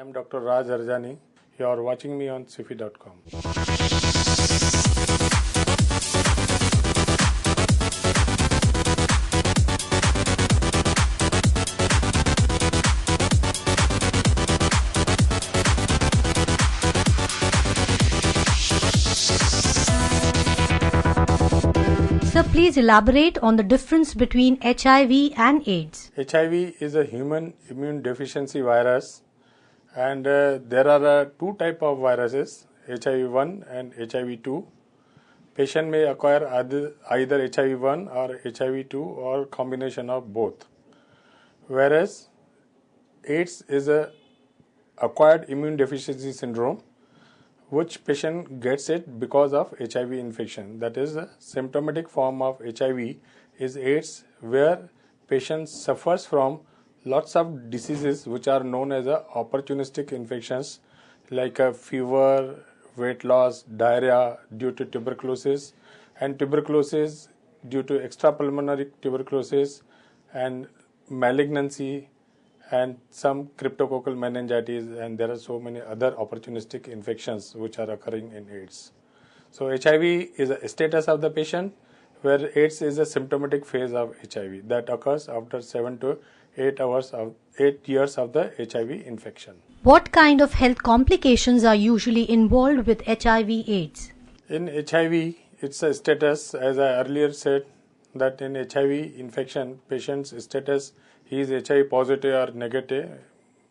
am Dr. Raj Arjani. You are watching me on Sifi.com. Sir, please elaborate on the difference between HIV and AIDS. HIV is a human immune deficiency virus, and there are two types of viruses, HIV-1 and HIV-2. Patient may acquire either HIV-1 or HIV-2 or combination of both. Whereas AIDS is a acquired immune deficiency syndrome, which patient gets it because of HIV infection. That is, the symptomatic form of HIV is AIDS, where patient suffers from lots of diseases which are known as opportunistic infections, like a fever, weight loss, diarrhea due to tuberculosis, and tuberculosis due to extrapulmonary tuberculosis, and malignancy, and some cryptococcal meningitis, and there are so many other opportunistic infections which are occurring in AIDS. So HIV is a status of the patient, where AIDS is a symptomatic phase of HIV that occurs after 7 to 8 years of the HIV infection. What kind of health complications are usually involved with HIV/AIDS? In HIV, it's a status, as I earlier said, that in HIV infection, patient's status, he is HIV positive or negative.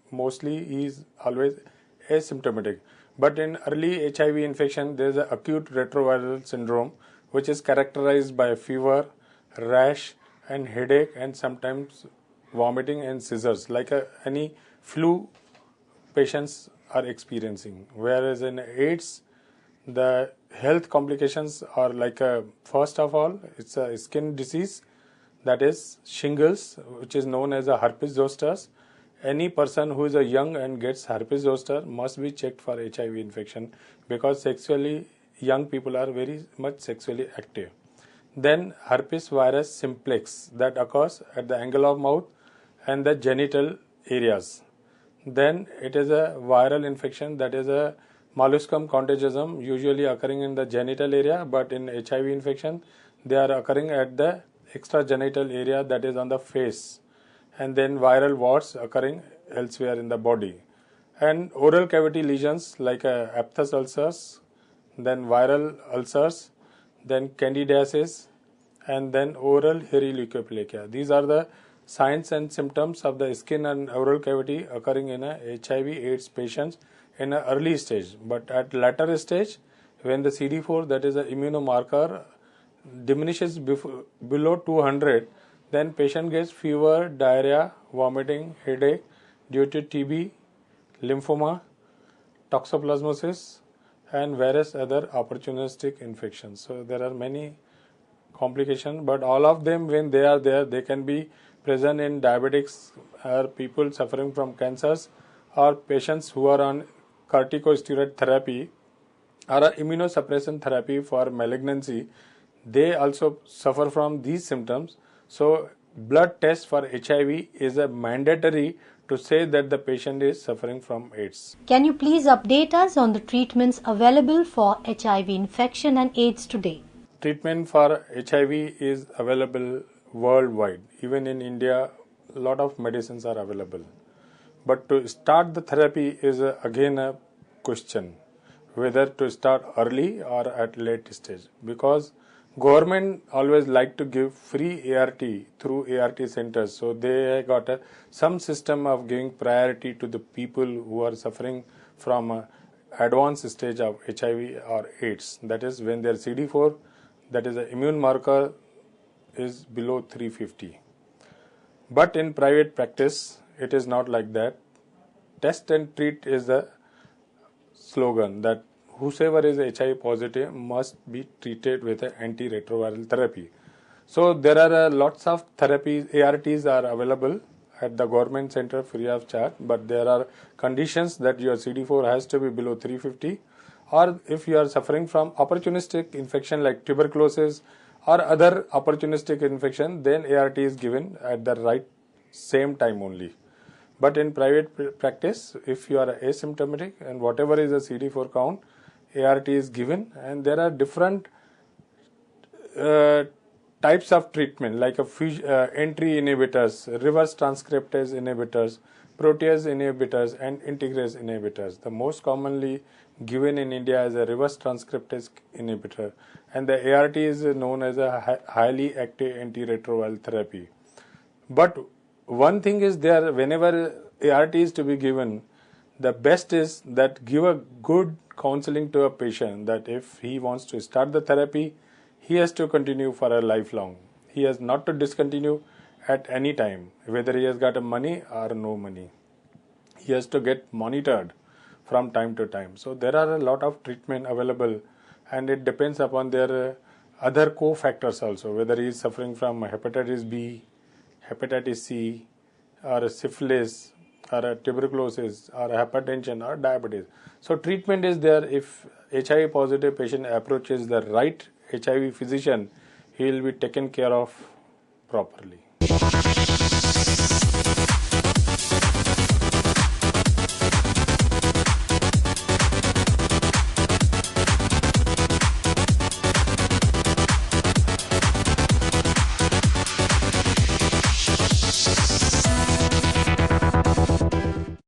Mostly he is always asymptomatic. But in early HIV infection, there is an acute retroviral syndrome, which is characterized by fever, rash, and headache, and sometimes vomiting and seizures, like any flu patients are experiencing. Whereas in AIDS, the health complications are like first of all, it's a skin disease, that is shingles, which is known as a herpes zoster. Any person who is a young and gets herpes zoster must be checked for HIV infection, because sexually young people are very much sexually active. Then herpes virus simplex, that occurs at the angle of mouth and the genital areas. Then it is a viral infection, that is a molluscum contagiosum, usually occurring in the genital area, but in HIV infection they are occurring at the extragenital area, that is on the face, and then viral warts occurring elsewhere in the body, and oral cavity lesions like aphthous ulcers, then viral ulcers, then candidiasis, and then oral hairy leukopenia. These are the signs and symptoms of the skin and oral cavity occurring in a HIV/AIDS patients in an early stage. But at later stage, when the CD4, that is an immunomarker, diminishes below 200, then patient gets fever, diarrhea, vomiting, headache due to TB, lymphoma, toxoplasmosis, and various other opportunistic infections. So there are many complications, but all of them, when they are there, they can be present in diabetics, or people suffering from cancers, or patients who are on corticosteroid therapy or immunosuppression therapy for malignancy. They also suffer from these symptoms. So blood test for HIV is a mandatory to say that the patient is suffering from AIDS. Can you please update us on the treatments available for HIV infection and AIDS today? Treatment for HIV is available worldwide. Even in India, a lot of medicines are available. But to start the therapy is again a question, whether to start early or at late stage, because government always like to give free ART through ART centers. So they got some system of giving priority to the people who are suffering from advanced stage of HIV or AIDS. That is when their CD4, that is an immune marker, is below 350. But in private practice, it is not like that. Test and treat is the slogan, that whosoever is HIV positive must be treated with an antiretroviral therapy. So there are lots of therapies, ARTs are available at the government center free of charge, but there are conditions that your CD4 has to be below 350, or if you are suffering from opportunistic infection like tuberculosis or other opportunistic infection, then ART is given at the right same time only. But in private practice, if you are asymptomatic and whatever is the CD4 count, ART is given, and there are different types of treatment like entry inhibitors, reverse transcriptase inhibitors, protease inhibitors, and integrase inhibitors. The most commonly given in India is a reverse transcriptase inhibitor, and the ART is known as a highly active antiretroviral therapy. But one thing is there, whenever ART is to be given, the best is that give a good counseling to a patient that if he wants to start the therapy, he has to continue for a lifelong. He has not to discontinue at any time, whether he has got money or no money. He has to get monitored from time to time. So there are a lot of treatment available, and it depends upon their other cofactors also, whether he is suffering from hepatitis B, hepatitis C, or syphilis, or a tuberculosis, or a hypertension, or diabetes. So treatment is there. If HIV positive patient approaches the right HIV physician, he will be taken care of properly.